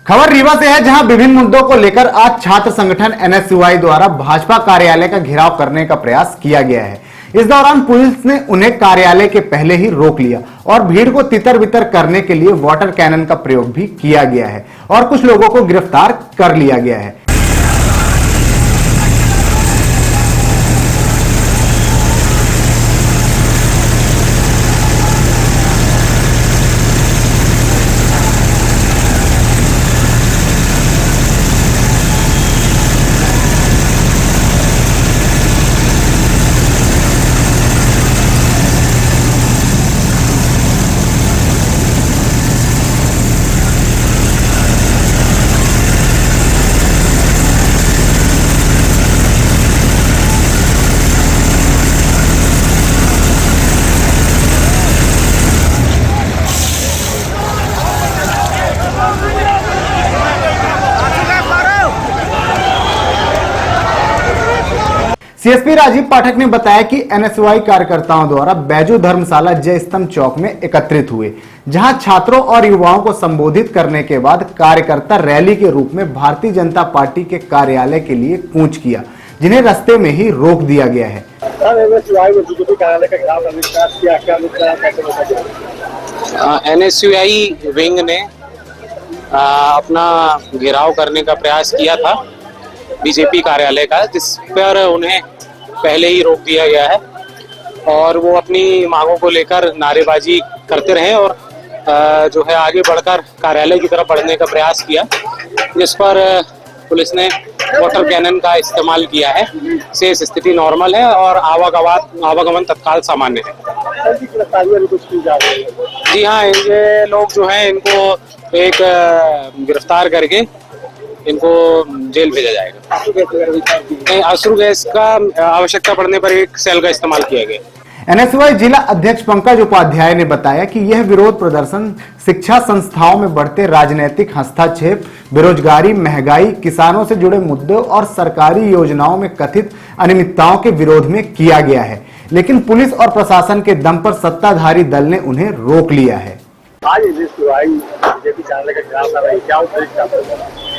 खबर रीवा से है, जहां विभिन्न मुद्दों को लेकर आज छात्र संगठन एनएसयूआई द्वारा भाजपा कार्यालय का घेराव करने का प्रयास किया गया है। इस दौरान पुलिस ने उन्हें कार्यालय के पहले ही रोक लिया और भीड़ को तितर बितर करने के लिए वाटर कैनन का प्रयोग भी किया गया है और कुछ लोगों को गिरफ्तार कर लिया गया है। सीएसपी राजीव पाठक ने बताया कि एनएसयूआई कार्यकर्ताओं द्वारा बैजू धर्मशाला जय स्तंभ चौक में एकत्रित हुए, जहां छात्रों और युवाओं को संबोधित करने के बाद कार्यकर्ता रैली के रूप में भारतीय जनता पार्टी के कार्यालय के लिए कूच किया, जिन्हें रास्ते में ही रोक दिया गया है। एनएसयूआई विंग ने अपना घेराव करने का प्रयास किया था बीजेपी कार्यालय का, जिस पर उन्हें पहले ही रोक दिया गया है और वो अपनी मांगों को लेकर नारेबाजी करते रहे और जो है आगे बढ़कर कार्यालय की तरफ बढ़ने का प्रयास किया, जिस पर पुलिस ने वाटर कैनन का इस्तेमाल किया है। शेष स्थिति नॉर्मल है और आवागमन तत्काल सामान्य है। जी हाँ, ये लोग जो हैं इनको एक गिरफ्तार करके इनको जेल भेजा जाएगा। अश्रु गैस का आवश्यकता पड़ने पर एक सेल का इस्तेमाल किया गया। एनएसयूआई जिला अध्यक्ष पंकज उपाध्याय ने बताया कि यह विरोध प्रदर्शन शिक्षा संस्थाओं में बढ़ते राजनीतिक हस्तक्षेप, बेरोजगारी, महंगाई, किसानों से जुड़े मुद्दों और सरकारी योजनाओं में कथित अनियमितताओं के विरोध में किया गया है, लेकिन पुलिस और प्रशासन के दम पर सत्ताधारी दल ने उन्हें रोक लिया है।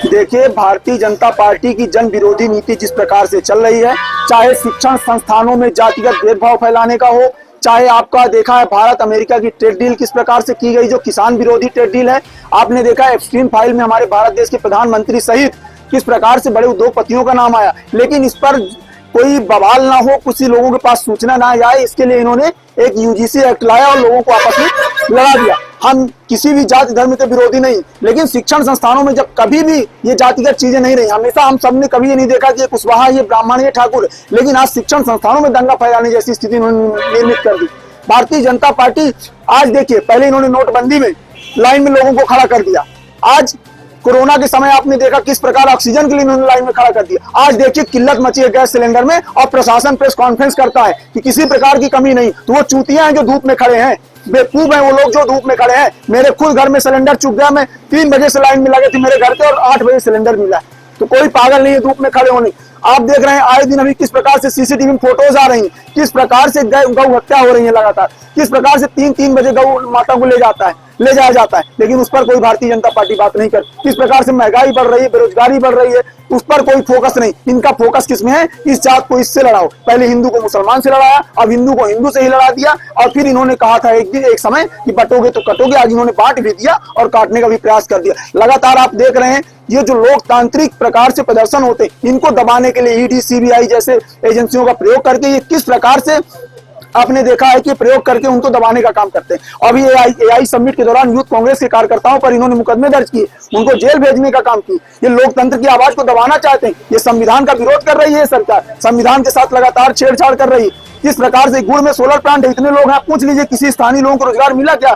देखिए, भारतीय जनता पार्टी की जन विरोधी नीति जिस प्रकार से चल रही है, चाहे शिक्षण संस्थानों में जातिगत भेदभाव फैलाने का हो, चाहे आपका देखा है भारत अमेरिका की ट्रेड डील किस प्रकार से की गई, जो किसान विरोधी ट्रेड डील है। आपने देखा एप्स्टीन फाइल में हमारे भारत देश के प्रधानमंत्री सहित किस प्रकार से बड़े उद्योगपतियों का नाम आया, लेकिन इस पर कोई बवाल ना हो, कुछ ही लोगों के पास सूचना ना जाए, इसके लिए इन्होंने एक यूजीसी एक्ट लाया और लोगों को आपस में लड़ा दिया। हम किसी भी जाति धर्म के विरोधी नहीं, लेकिन शिक्षण संस्थानों में जब कभी भी ये जातिगत चीजें नहीं रही, हमेशा हम सबने कभी ये नहीं देखा कि ये कुशवाहा, ये ब्राह्मण, ये ठाकुर, लेकिन आज शिक्षण संस्थानों में दंगा फैलाने जैसी स्थिति निर्मित कर दी भारतीय जनता पार्टी। आज देखिए, पहले इन्होंने नोटबंदी में लाइन में लोगों को खड़ा कर दिया, आज कोरोना के समय आपने देखा किस प्रकार ऑक्सीजन के लिए इन्होंने लाइन में खड़ा कर दिया। आज देखिए किल्लत मची है गैस सिलेंडर में और प्रशासन प्रेस कॉन्फ्रेंस करता है कि किसी प्रकार की कमी नहीं, तो वो चूतियां हैं जो धूप में खड़े हैं, बेवकूफ हैं वो लोग जो धूप में खड़े हैं। मेरे खुद घर में सिलेंडर चुक गया, मैं 3 बजे से लाइन में लगे थे मेरे घर पे और 8 बजे सिलेंडर मिला, तो कोई पागल नहीं है धूप में खड़े होने। आप देख रहे हैं आए दिन अभी किस प्रकार से सीसीटीवी में फोटोज आ रही हैं, किस प्रकार से गौ हत्या हो रही है लगातार, किस प्रकार से 3-3 बजे गौ माता को ले जाया जाता है, लेकिन उस पर कोई भारतीय जनता पार्टी बात नहीं करती। किस प्रकार से महंगाई बढ़ रही है, बेरोजगारी बढ़ रही है, उस पर कोई फोकस नहीं। इनका फोकस किसमें है, इस जात को इससे लड़ाओ। पहले हिंदू को मुसलमान से लड़ाया, अब हिंदू को हिंदू से ही लड़ा दिया और फिर इन्होंने कहा था एक समय कि बटोगे तो कटोगे, आज इन्होंने बांट भी दिया और काटने का भी प्रयास कर दिया। लगातार आप देख रहे हैं ये जो लोकतांत्रिक प्रकार से प्रदर्शन होते, इनको दबाने के लिए ईडी, सीबीआई जैसे एजेंसियों का प्रयोग करके ये किस प्रकार से आपने देखा है कि प्रयोग करके उनको दबाने का काम करते हैं। अभी एआई समिट के दौरान यूथ कांग्रेस के कार्यकर्ताओं पर इन्होंने मुकदमे दर्ज किए, उनको जेल भेजने का काम किया। ये लोकतंत्र की आवाज को दबाना चाहते हैं, ये संविधान का विरोध कर रही है सरकार, संविधान के साथ लगातार छेड़छाड़ कर रही है। किस प्रकार से गुड़ में सोलर प्लांट है, इतने लोग हैं, पूछ लीजिए किसी स्थानीय लोगों को रोजगार मिला क्या?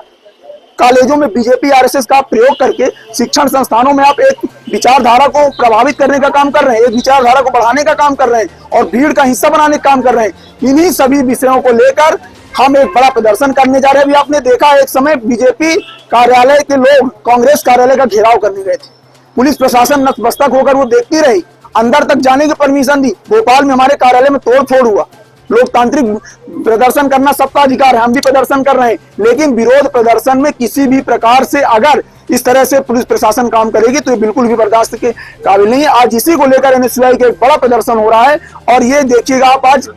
कॉलेजों में बीजेपी आरएसएस का प्रयोग करके शिक्षण संस्थानों में आप एक विचारधारा को प्रभावित करने का काम कर रहे हैं, एक विचारधारा को बढ़ाने का काम कर रहे हैं और भीड़ का हिस्सा बनाने का काम कर रहे हैं। इन्हीं सभी विषयों को लेकर हम एक बड़ा प्रदर्शन करने जा रहे हैं। अभी आपने देखा एक समय बीजेपी कार्यालय के लोग कांग्रेस कार्यालय का घेराव करने गए थे, पुलिस प्रशासन नतमस्तक होकर वो देखती रही, अंदर तक जाने की परमिशन दी। भोपाल में हमारे कार्यालय में तोड़फोड़ हुआ, लोकतांत्रिक प्रदर्शन करना सबका अधिकार है, हम भी प्रदर्शन कर रहे हैं, लेकिन विरोध प्रदर्शन में किसी भी प्रकार से अगर इस तरह से पुलिस प्रशासन काम करेगी तो ये बिल्कुल भी बर्दाश्त के काबिल नहीं है। आज इसी को लेकर एनएसयूआई का एक बड़ा प्रदर्शन हो रहा है और ये देखिएगा आप आज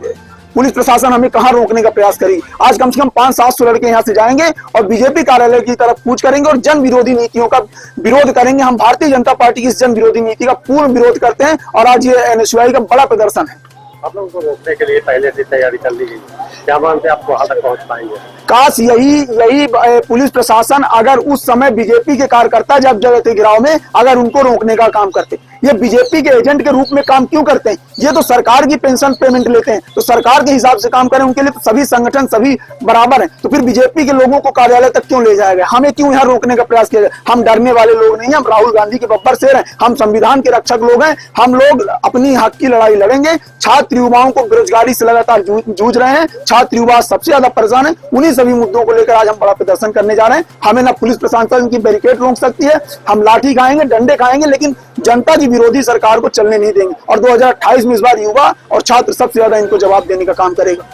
पुलिस प्रशासन हमें कहां रोकने का प्रयास करेगी। आज कम से कम 500-700 लड़के यहां से जाएंगे और बीजेपी कार्यालय की तरफ कूच करेंगे और जन विरोधी नीतियों का विरोध करेंगे। हम भारतीय जनता पार्टी की इस जन विरोधी नीति का पूर्ण विरोध करते हैं और आज ये एनएसयूआई का बड़ा प्रदर्शन है। आप लोगों को रोकने के लिए पहले से तैयारी कर ली गई, क्या मानते हैं आप वहां तक पहुंच पाएंगे? काश यही पुलिस प्रशासन अगर उस समय बीजेपी के कार्यकर्ता जब जगह थे गिराव में, अगर उनको रोकने का काम करते। ये बीजेपी के एजेंट के रूप में काम क्यों करते हैं? ये तो सरकार की पेंशन पेमेंट लेते हैं, तो सरकार के हिसाब से काम करें, उनके लिए तो सभी संगठन सभी बराबर हैं। तो फिर बीजेपी के लोगों को कार्यालय तक क्यों ले जाया गया? हमें क्यों यहाँ रोकने का प्रयास किया गया? हम डरने वाले लोग नहीं हैं, हम राहुल गांधी के बब्बर शेर हैं, हम संविधान के रक्षक लोग हैं। हम लोग अपनी हक की लड़ाई लड़ेंगे। छात्र युवाओं को बेरोजगारी से लगातार जूझ रहे हैं, छात्र युवा सबसे ज्यादा परेशान है। उन्हीं सभी मुद्दों को लेकर आज हम बड़ा प्रदर्शन करने जा रहे हैं। हमें ना पुलिस प्रशासन की बैरिकेड रोक सकती है, हम लाठी खाएंगे, डंडे खाएंगे, लेकिन जनता की विरोधी सरकार को चलने नहीं देंगे। और 2028 में इस बार युवा और छात्र सबसे ज्यादा इनको जवाब देने का काम करेगा।